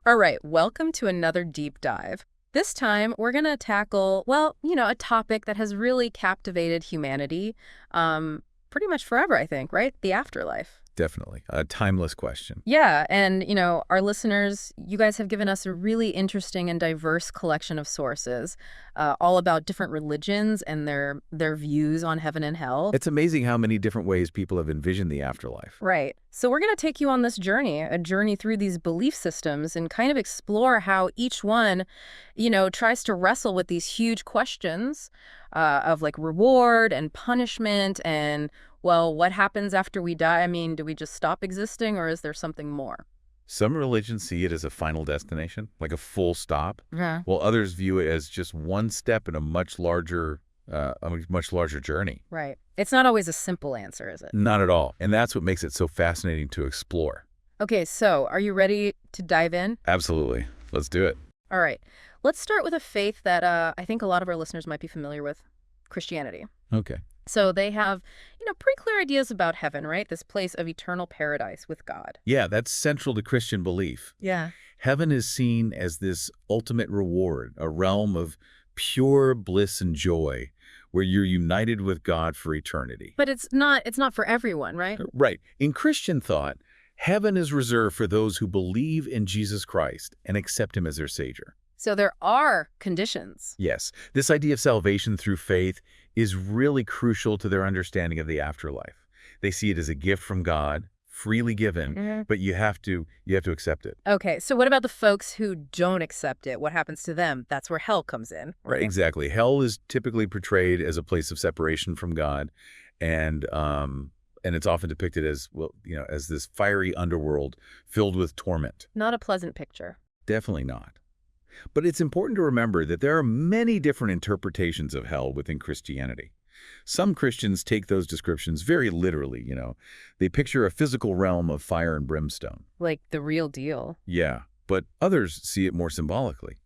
All right, welcome to another deep dive. This time, we're going to tackle, well, a topic that has really captivated humanity pretty much forever, I think, right? The afterlife. Definitely. A timeless question. Yeah, and, our listeners, you guys have given us a really interesting and diverse collection of sources, all about different religions and their views on heaven and hell. It's amazing how many different ways people have envisioned the afterlife. Right. So we're going to take you on this journey, a journey through these belief systems and kind of explore how each one, tries to wrestle with these huge questions of like reward and punishment and, well, what happens after we die? I mean, do we just stop existing or is there something more? Some religions see it as a final destination, like a full stop, Yeah. while others view it as just one step in a much larger journey. Right. It's not always a simple answer, is it? Not at all. And that's what makes it so fascinating to explore. Okay, so are you ready to dive in? Absolutely. Let's do it. All right. Let's start with a faith that I think a lot of our listeners might be familiar with, Christianity. Okay. So they have, pretty clear ideas about heaven, right? This place of eternal paradise with God. Yeah, that's central to Christian belief. Yeah. Heaven is seen as this ultimate reward, a realm of pure bliss and joy, where you're united with God for eternity. But it's not for everyone, right? Right. In Christian thought, heaven is reserved for those who believe in Jesus Christ and accept him as their Savior. So there are conditions. Yes, this idea of salvation through faith is really crucial to their understanding of the afterlife. They see it as a gift from God, freely given, but you have to accept it. Okay, so what about the folks who don't accept it? What happens to them? That's where hell comes in. Right, exactly. Hell is typically portrayed as a place of separation from God, and it's often depicted as, well, as this fiery underworld filled with torment. Not a pleasant picture. Definitely not. But it's important to remember that there are many different interpretations of hell within Christianity. Some Christians take those descriptions very literally, They picture a physical realm of fire and brimstone. Like the real deal. Yeah, but others see it more symbolically,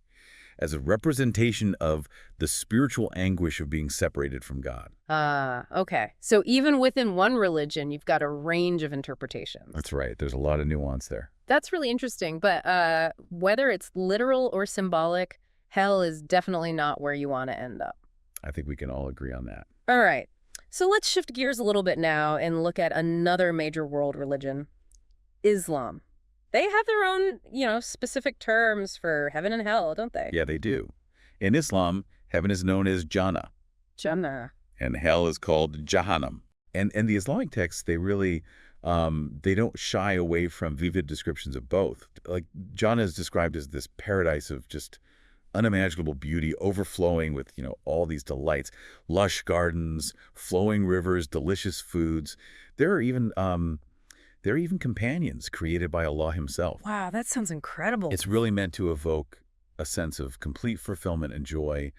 as a representation of the spiritual anguish of being separated from God. Okay. So even within one religion, you've got a range of interpretations. That's right. There's a lot of nuance there. That's really interesting, but whether it's literal or symbolic, hell is definitely not where you want to end up. I think we can all agree on that. All right. So let's shift gears a little bit now and look at another major world religion, Islam. They have their own, specific terms for heaven and hell, don't they? Yeah, they do. In Islam, heaven is known as Jannah, Jannah. and hell is called Jahannam. And the Islamic texts, they really, they don't shy away from vivid descriptions of both. Like, Jannah is described as this paradise of just unimaginable beauty, overflowing with, all these delights, lush gardens, flowing rivers, delicious foods. There are even companions created by Allah himself. Wow, that sounds incredible. It's really meant to evoke a sense of complete fulfillment and joy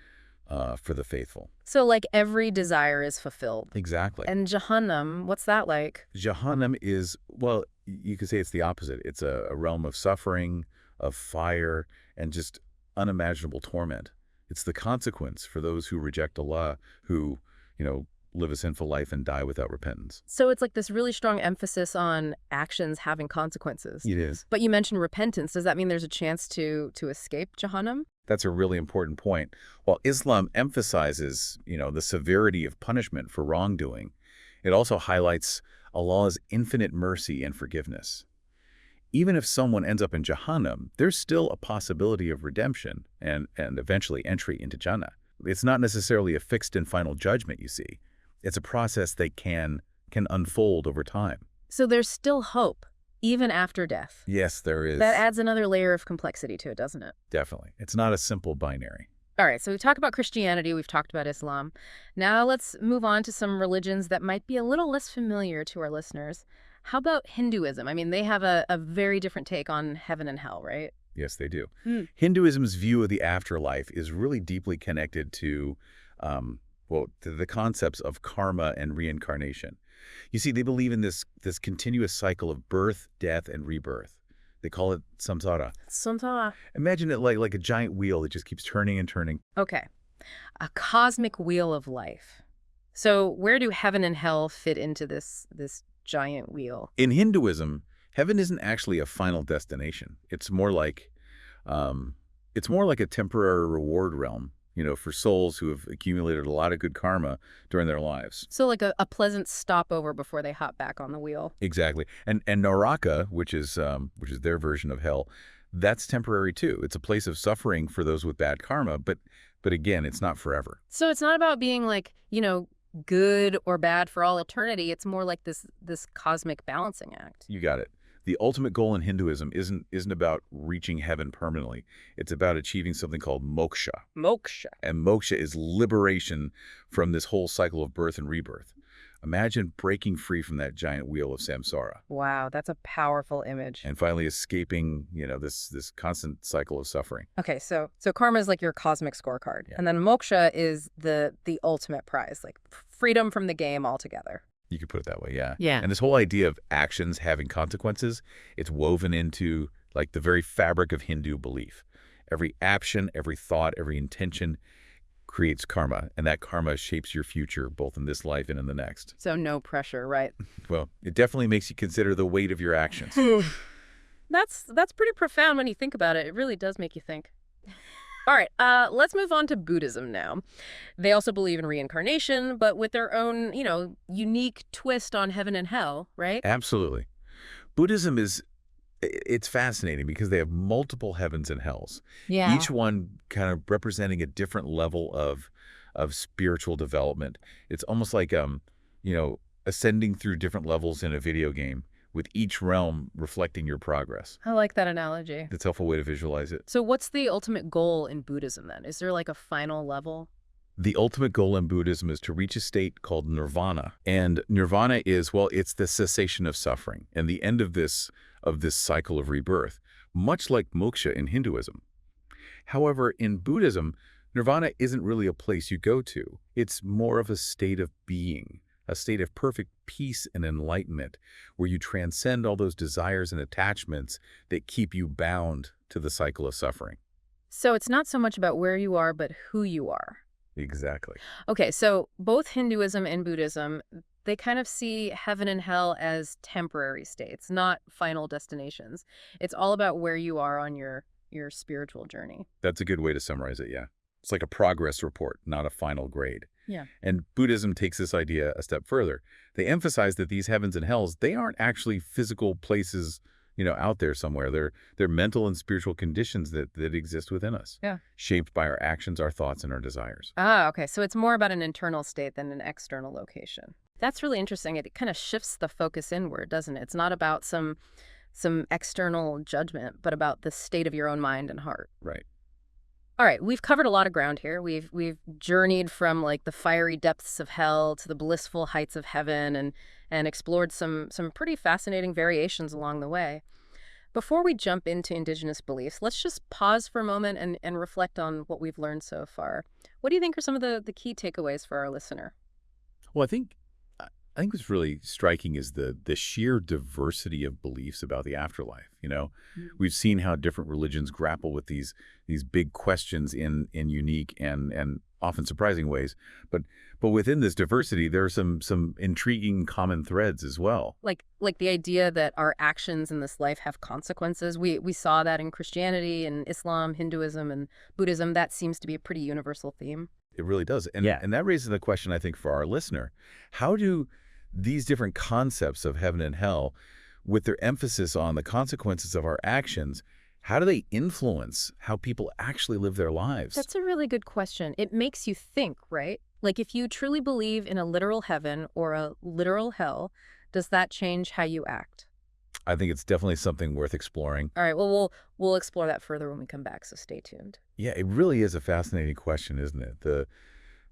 for the faithful. So like every desire is fulfilled. Exactly. And Jahannam, what's that like? Jahannam is, well, you could say it's the opposite. It's a realm of suffering, of fire, and just unimaginable torment. It's the consequence for those who reject Allah, who, live a sinful life and die without repentance. So it's like this really strong emphasis on actions having consequences. It is. But you mentioned repentance. Does that mean there's a chance to escape Jahannam? That's a really important point. While Islam emphasizes, the severity of punishment for wrongdoing, it also highlights Allah's infinite mercy and forgiveness. Even if someone ends up in Jahannam, there's still a possibility of redemption and eventually entry into Jannah. It's not necessarily a fixed and final judgment, you see. It's a process that can unfold over time. So there's still hope, even after death. Yes, there is. That adds another layer of complexity to it, doesn't it? Definitely. It's not a simple binary. All right, so we talked about Christianity, we've talked about Islam. Now let's move on to some religions that might be a little less familiar to our listeners. How about Hinduism? I mean, they have a very different take on heaven and hell, right? Yes, they do. Hinduism's view of the afterlife is really deeply connected to, to the concepts of karma and reincarnation. You see, they believe in this continuous cycle of birth, death, and rebirth. They call it samsara. Samsara. Imagine it like a giant wheel that just keeps turning and turning. Okay. A cosmic wheel of life. So where do heaven and hell fit into this giant wheel? In Hinduism, heaven isn't actually a final destination. It's more like It's more like a temporary reward realm, for souls who have accumulated a lot of good karma during their lives. So like a pleasant stopover before they hop back on the wheel. Exactly. And Naraka, which is their version of hell, that's temporary too. It's a place of suffering for those with bad karma, but again, it's not forever. So it's not about being like, good or bad for all eternity. It's more like this cosmic balancing act. You got it. The ultimate goal in Hinduism isn't about reaching heaven permanently. It's about achieving something called moksha. Moksha. And moksha is liberation from this whole cycle of birth and rebirth. Imagine breaking free from that giant wheel of samsara Wow, that's a powerful image. and finally escaping, this constant cycle of suffering. Okay, so karma is like your cosmic scorecard. Yeah. And then moksha is the ultimate prize, like freedom from the game altogether. You could put it that way, yeah. Yeah. And this whole idea of actions having consequences, it's woven into like the very fabric of Hindu belief. Every action, every thought, every intention creates karma, and that karma shapes your future both in this life and in the next. So no pressure, right? Well, it definitely makes you consider the weight of your actions. That's pretty profound when you think about it. It really does make you think. All right, let's move on to Buddhism now. They also believe in reincarnation, but with their own, unique twist on heaven and hell, right? Absolutely. Buddhism it's fascinating because they have multiple heavens and hells. Yeah. Each one kind of representing a different level of spiritual development. It's almost like ascending through different levels in a video game, with each realm reflecting your progress. I like that analogy. That's a helpful way to visualize it. So what's the ultimate goal in Buddhism then? Is there like a final level? The ultimate goal in Buddhism is to reach a state called nirvana. And nirvana is, well, it's the cessation of suffering and the end of this cycle of rebirth, much like moksha in Hinduism. However, in Buddhism, nirvana isn't really a place you go to. It's more of a state of being, a state of perfect peace and enlightenment, where you transcend all those desires and attachments that keep you bound to the cycle of suffering. So it's not so much about where you are, but who you are. Exactly. Okay, so both Hinduism and Buddhism, they kind of see heaven and hell as temporary states, not final destinations. It's all about where you are on your spiritual journey. That's a good way to summarize it, yeah. It's like a progress report, not a final grade. Yeah. And Buddhism takes this idea a step further. They emphasize that these heavens and hells, they aren't actually physical places, out there somewhere. They're mental and spiritual conditions that exist within us, Yeah. shaped by our actions, our thoughts, and our desires. Ah, okay. So it's more about an internal state than an external location. That's really interesting. It kind of shifts the focus inward, doesn't it? It's not about some external judgment, but about the state of your own mind and heart. Right. All right, we've covered a lot of ground here. We've journeyed from like the fiery depths of hell to the blissful heights of heaven and explored some pretty fascinating variations along the way. Before we jump into indigenous beliefs, let's just pause for a moment and reflect on what we've learned so far. What do you think are some of the key takeaways for our listener? Well, I think what's really striking is the sheer diversity of beliefs about the afterlife. We've seen how different religions grapple with these big questions in unique and often surprising ways. But within this diversity, there are some intriguing common threads as well. Like the idea that our actions in this life have consequences. We saw that in Christianity and Islam, Hinduism, and Buddhism. That seems to be a pretty universal theme. It really does. And, Yeah. and that raises the question, I think, for our listener. How do these different concepts of heaven and hell, with their emphasis on the consequences of our actions, how do they influence how people actually live their lives? That's a really good question. It makes you think, right? Like if you truly believe in a literal heaven or a literal hell, does that change how you act? I think it's definitely something worth exploring. All right, well, we'll explore that further when we come back, so stay tuned. Yeah, it really is a fascinating question, isn't it? The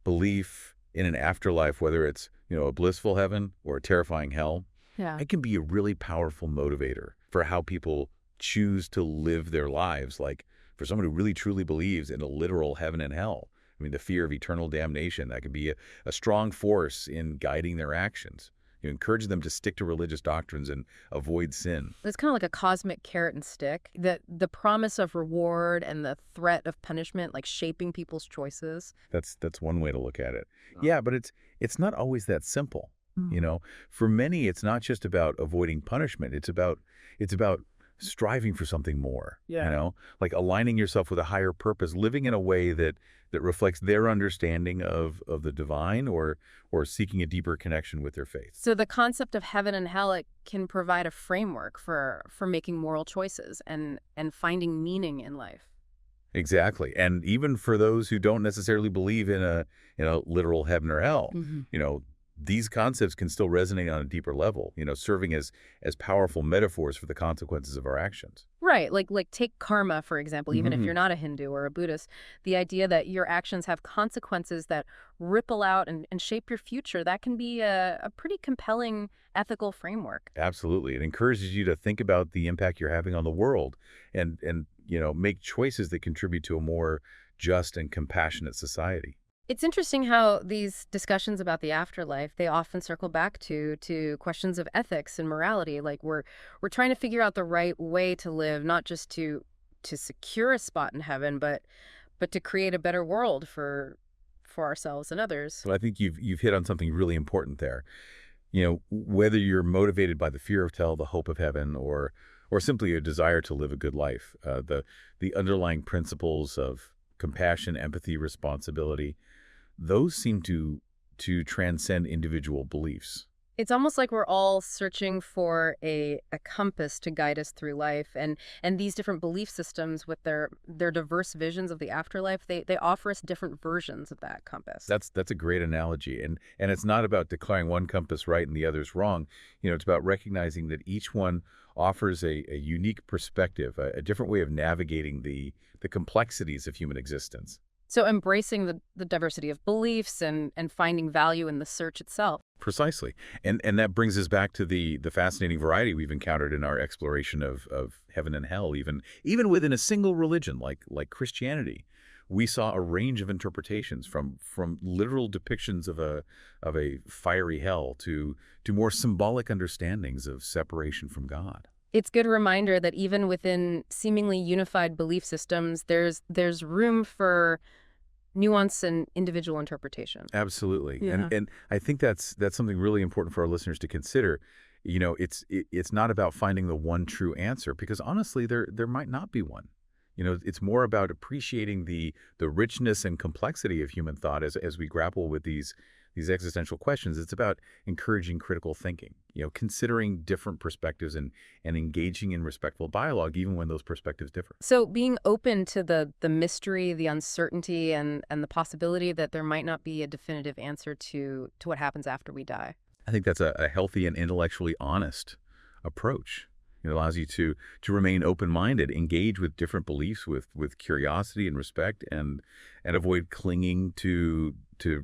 belief in an afterlife, whether it's, a blissful heaven or a terrifying hell, Yeah. it can be a really powerful motivator for how people choose to live their lives. Like for someone who really truly believes in a literal heaven and hell, I mean, the fear of eternal damnation, that can be a strong force in guiding their actions. You encourage them to stick to religious doctrines and avoid sin. It's kind of like a cosmic carrot and stick, that the promise of reward and the threat of punishment, like shaping people's choices. That's one way to look at it. Yeah, but it's not always that simple. Mm. For many, it's not just about avoiding punishment. It's about striving for something more, Yeah. like aligning yourself with a higher purpose, living in a way that reflects their understanding of the divine, or seeking a deeper connection with their faith. So the concept of heaven and hell, it can provide a framework for making moral choices and finding meaning in life. Exactly. And even for those who don't necessarily believe in a literal heaven or hell, Hmm. you know, these concepts can still resonate on a deeper level, serving as powerful metaphors for the consequences of our actions. Right, like take karma, for example, even if Hmm. you're not a Hindu or a Buddhist, the idea that your actions have consequences that ripple out and shape your future, that can be a pretty compelling ethical framework. Absolutely. It encourages you to think about the impact you're having on the world, and make choices that contribute to a more just and compassionate society. It's interesting how these discussions about the afterlife, they often circle back to questions of ethics and morality. Like we're trying to figure out the right way to live, not just to secure a spot in heaven, but to create a better world for ourselves and others. So I think you've hit on something really important there. Whether you're motivated by the fear of hell, the hope of heaven, or simply a desire to live a good life, the underlying principles of compassion, empathy, responsibility, those seem to transcend individual beliefs. It's almost like we're all searching for a compass to guide us through life, and these different belief systems with their diverse visions of the afterlife, they offer us different versions of that compass. That's a great analogy, and it's not about declaring one compass right and the others wrong. It's about recognizing that each one offers a unique perspective, a different way of navigating the complexities of human existence. So embracing the diversity of beliefs and finding value in the search itself. Precisely. And that brings us back to the fascinating variety we've encountered in our exploration of heaven and hell, even within a single religion like Christianity. We saw a range of interpretations from literal depictions of a fiery hell to more symbolic understandings of separation from God. It's a good reminder that even within seemingly unified belief systems, there's room for nuance and individual interpretation. Absolutely. Yeah. And I think that's something really important for our listeners to consider. It's not about finding the one true answer, because honestly there might not be one. It's more about appreciating the richness and complexity of human thought as we grapple with these existential questions. It's about encouraging critical thinking, considering different perspectives and engaging in respectful dialogue even when those perspectives differ. So being open to the mystery, the uncertainty, and the possibility that there might not be a definitive answer to what happens after we die. I think that's a healthy and intellectually honest approach. It allows you to remain open-minded, engage with different beliefs with curiosity and respect, and avoid clinging to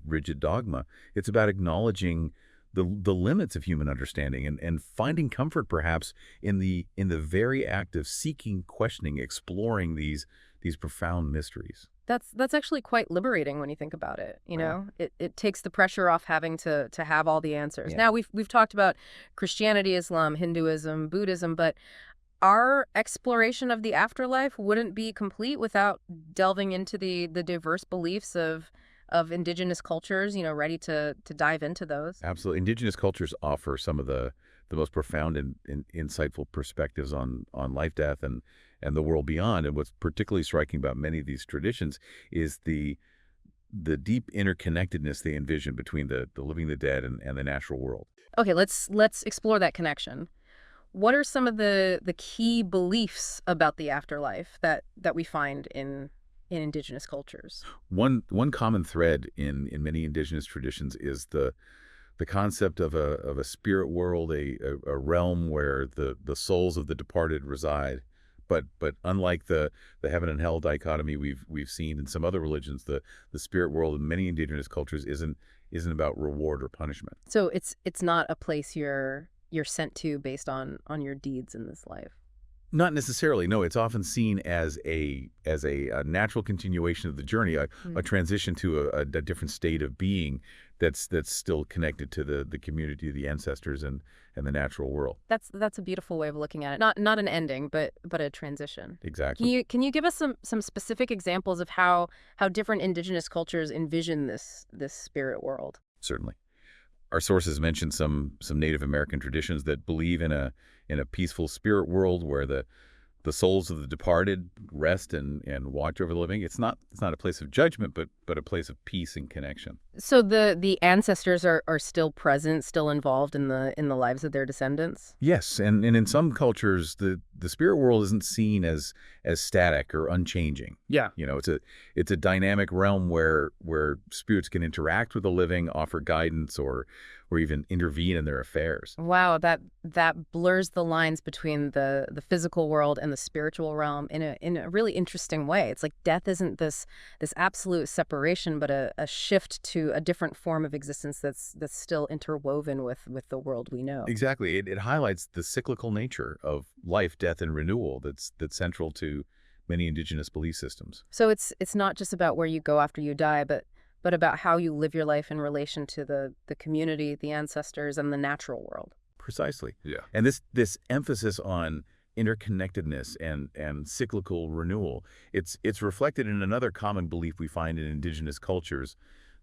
rigid dogma. It's about acknowledging the limits of human understanding, and finding comfort perhaps in the very act of seeking, questioning, exploring these profound mysteries. That's actually quite liberating when you think about it. Right. It takes the pressure off having to have all the answers. Yeah. Now we've talked about Christianity, Islam, Hinduism, Buddhism, but our exploration of the afterlife wouldn't be complete without delving into the diverse beliefs of indigenous cultures, ready to dive into those. Absolutely. Indigenous cultures offer some of the most profound and insightful perspectives on life, death, and the world beyond. And what's particularly striking about many of these traditions is the deep interconnectedness they envision between the living, the dead, and the natural world. Okay, let's explore that connection. What are some of the key beliefs about the afterlife that we find in indigenous cultures? One common thread in many indigenous traditions is the concept of a spirit world, a realm where the souls of the departed reside. But unlike the heaven and hell dichotomy we've seen in some other religions, the spirit world in many indigenous cultures isn't about reward or punishment. So it's not a place you're sent to based on your deeds in this life. Not necessarily. No, it's often seen as a natural continuation of the journey, a transition to a different state of being that's still connected to the community, the ancestors, and the natural world. That's a beautiful way of looking at it. Not an ending, but a transition. Can Exactly. you give us some specific examples of how different indigenous cultures envision this spirit world? Certainly. Our sources mention some Native American traditions that believe in in a peaceful spirit world where the souls of the departed rest and watch over the living. It's not a place of judgment, but a place of peace and connection. So the ancestors are still present, still involved in the lives of their descendants? Yes, and in some cultures, the spirit world isn't seen as static or unchanging. Yeah. It's a dynamic realm where spirits can interact with the living, offer guidance, or even intervene in their affairs. Wow, that blurs the lines between the physical world and the spiritual realm in a really interesting way. It's like death isn't this absolute separation, but a shift to a different form of existence that's still interwoven with the world we know. Exactly. It highlights the cyclical nature of life, death, and renewal that's central to many indigenous belief systems. So it's not just about where you go after you die, but about how you live your life in relation to the community, the ancestors, and the natural world. Precisely. Yeah. And this emphasis on interconnectedness and cyclical renewal, it's reflected in another common belief we find in indigenous cultures,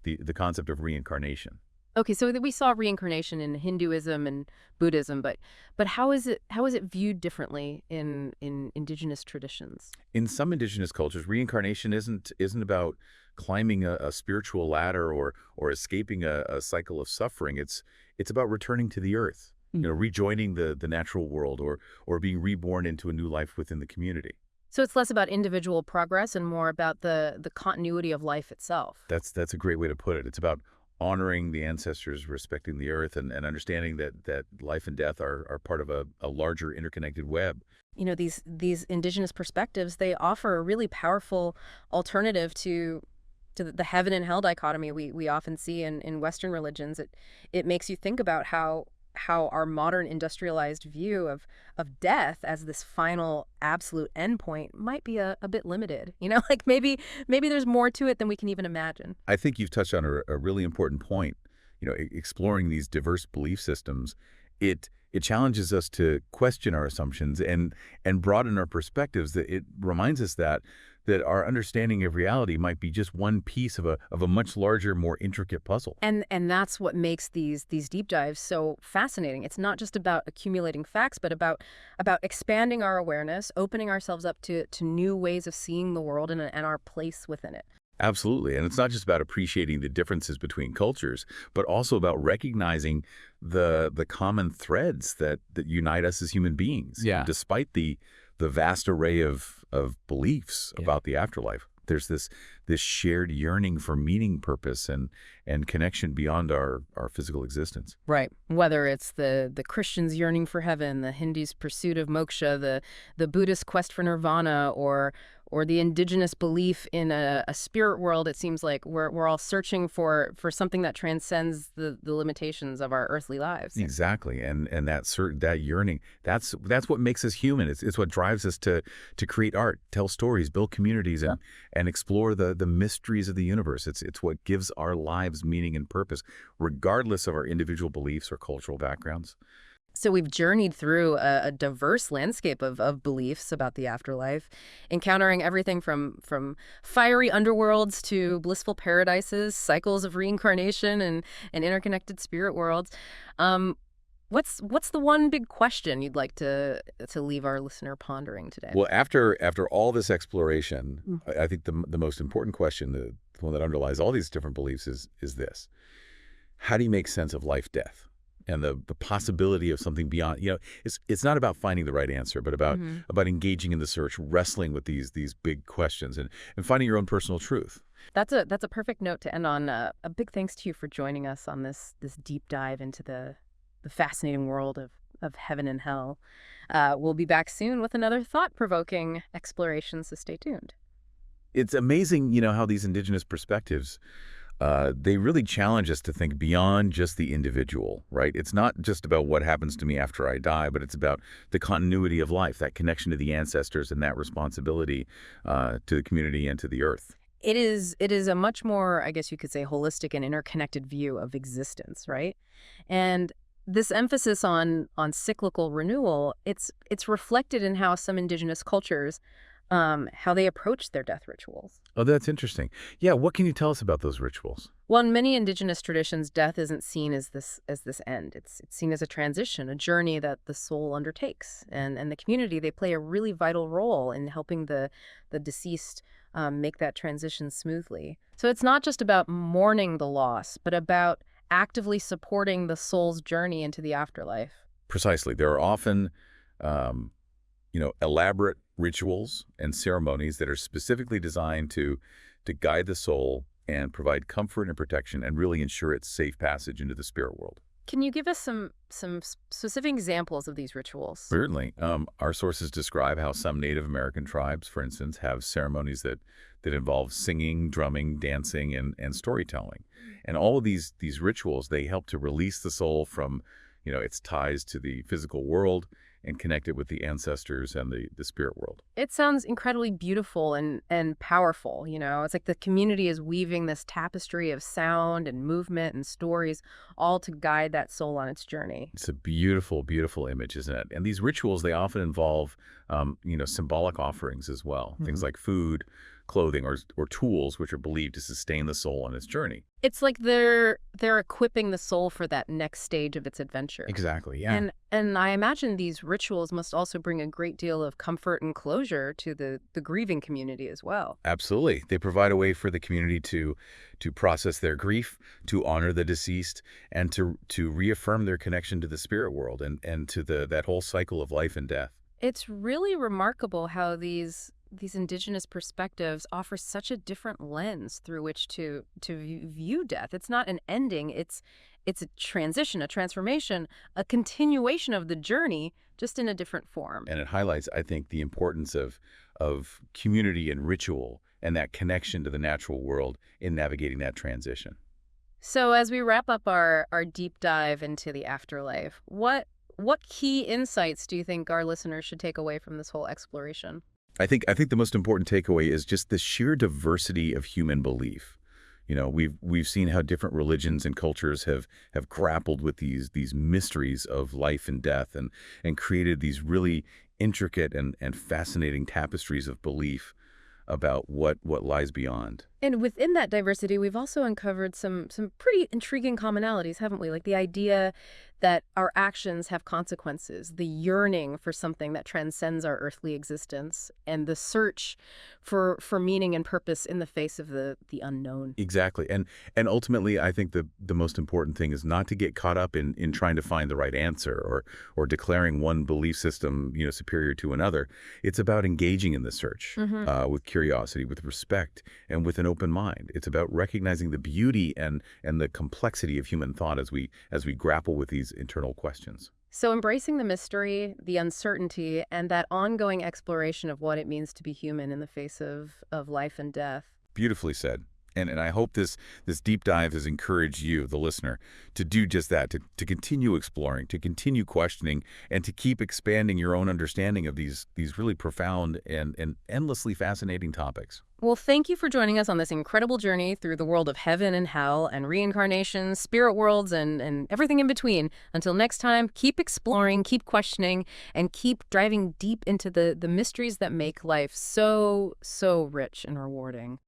the concept of reincarnation. Okay, so we saw reincarnation in Hinduism and Buddhism, but how is it viewed differently in indigenous traditions? In some indigenous cultures, reincarnation isn't about climbing a spiritual ladder or escaping a cycle of suffering. It's about returning to the earth, rejoining the natural world or being reborn into a new life within the community. So it's less about individual progress and more about the continuity of life itself. That's a great way to put it. It's about honoring the ancestors, respecting the earth, and understanding that life and death are part of a larger interconnected web. These indigenous perspectives, they offer a really powerful alternative to the heaven and hell dichotomy we often see in Western religions. It makes you think about how our modern industrialized view of death as this final absolute endpoint might be a bit limited. Like maybe there's more to it than we can even imagine. I think you've touched on a really important point. Exploring these diverse belief systems, it challenges us to question our assumptions and broaden our perspectives. That it reminds us that our understanding of reality might be just one piece of a much larger, more intricate puzzle. And that's what makes these deep dives so fascinating. It's not just about accumulating facts, but about expanding our awareness, opening ourselves up to new ways of seeing the world and our place within it. Absolutely. And it's not just about appreciating the differences between cultures, but also about recognizing the common threads that unite us as human beings. Yeah. Despite the vast array of beliefs about the afterlife, there's this shared yearning for meaning, purpose, and connection beyond our physical existence. Right. Whether it's the Christians' yearning for heaven, the Hindus' pursuit of moksha, the Buddhist quest for nirvana, or the indigenous belief in a spirit world, it seems like we're all searching for something that transcends the limitations of our earthly lives. Exactly, and that yearning, that's what makes us human. It's what drives us to create art, tell stories, build communities, and explore the mysteries of the universe. It's what gives our lives meaning and purpose, regardless of our individual beliefs or cultural backgrounds. So we've journeyed through a diverse landscape of beliefs about the afterlife, encountering everything from fiery underworlds to blissful paradises, cycles of reincarnation, and interconnected spirit worlds. What's the one big question you'd like to leave our listener pondering today? Well, after all this exploration, I think the most important question, the one that underlies all these different beliefs is this: how do you make sense of life, death, and the possibility of something beyond? It's not about finding the right answer, but about engaging in the search, wrestling with these big questions, and finding your own personal truth. That's a perfect note to end on. A big thanks to you for joining us on this deep dive into the fascinating world of heaven and hell. We'll be back soon with another thought-provoking exploration, so stay tuned. It's amazing, how these indigenous perspectives, they really challenge us to think beyond just the individual, right? It's not just about what happens to me after I die, but it's about the continuity of life, that connection to the ancestors and that responsibility to the community and to the earth. It is a much more, I guess you could say, holistic and interconnected view of existence, right? And this emphasis on cyclical renewal, it's reflected in how some indigenous cultures, how they approach their death rituals. Oh, that's interesting. Yeah, what can you tell us about those rituals? Well, in many indigenous traditions, death isn't seen as this end. It's seen as a transition, a journey that the soul undertakes, and the community, they play a really vital role in helping the deceased make that transition smoothly. So it's not just about mourning the loss, but about actively supporting the soul's journey into the afterlife. Precisely. There are often, elaborate rituals and ceremonies that are specifically designed to guide the soul and provide comfort and protection and really ensure its safe passage into the spirit world. Can you give us some specific examples of these rituals? Certainly. Our sources describe how some Native American tribes, for instance, have ceremonies that involve singing, drumming, dancing, and storytelling. And all of these rituals, they help to release the soul from, its ties to the physical world and connect it with the ancestors and the spirit world. It sounds incredibly beautiful and powerful, you know? It's like the community is weaving this tapestry of sound and movement and stories, all to guide that soul on its journey. It's a beautiful, beautiful image, isn't it? And these rituals, they often involve, symbolic offerings as well. Things like food, clothing, or tools, which are believed to sustain the soul on its journey. It's like they're equipping the soul for that next stage of its adventure. Exactly, yeah. And I imagine these rituals must also bring a great deal of comfort and closure to the grieving community as well. Absolutely. They provide a way for the community to process their grief, to honor the deceased, and to reaffirm their connection to the spirit world and to that whole cycle of life and death. It's really remarkable how these indigenous perspectives offer such a different lens through which to view death. It's not an ending, it's a transition, a transformation, a continuation of the journey, just in a different form. And it highlights, I think, the importance of community and ritual and that connection to the natural world in navigating that transition. So as we wrap up our deep dive into the afterlife, what key insights do you think our listeners should take away from this whole exploration? I think the most important takeaway is just the sheer diversity of human belief. We've seen how different religions and cultures have grappled with these mysteries of life and death and created these really intricate and fascinating tapestries of belief about what lies beyond. And within that diversity, we've also uncovered some pretty intriguing commonalities, haven't we? Like the idea that our actions have consequences, the yearning for something that transcends our earthly existence, and the search for meaning and purpose in the face of the unknown. Exactly. And ultimately, I think the most important thing is not to get caught up in trying to find the right answer or declaring one belief system, superior to another. It's about engaging in the search with curiosity, with respect, and with an open mind. It's about recognizing the beauty and the complexity of human thought as we grapple with these internal questions. So embracing the mystery, the uncertainty, and that ongoing exploration of what it means to be human in the face of life and death. Beautifully said. And I hope this deep dive has encouraged you, the listener, to do just that, to continue exploring, to continue questioning, and to keep expanding your own understanding of these really profound and endlessly fascinating topics. Well, thank you for joining us on this incredible journey through the world of heaven and hell and reincarnation, spirit worlds, and everything in between. Until next time, keep exploring, keep questioning, and keep driving deep into the mysteries that make life so, so rich and rewarding.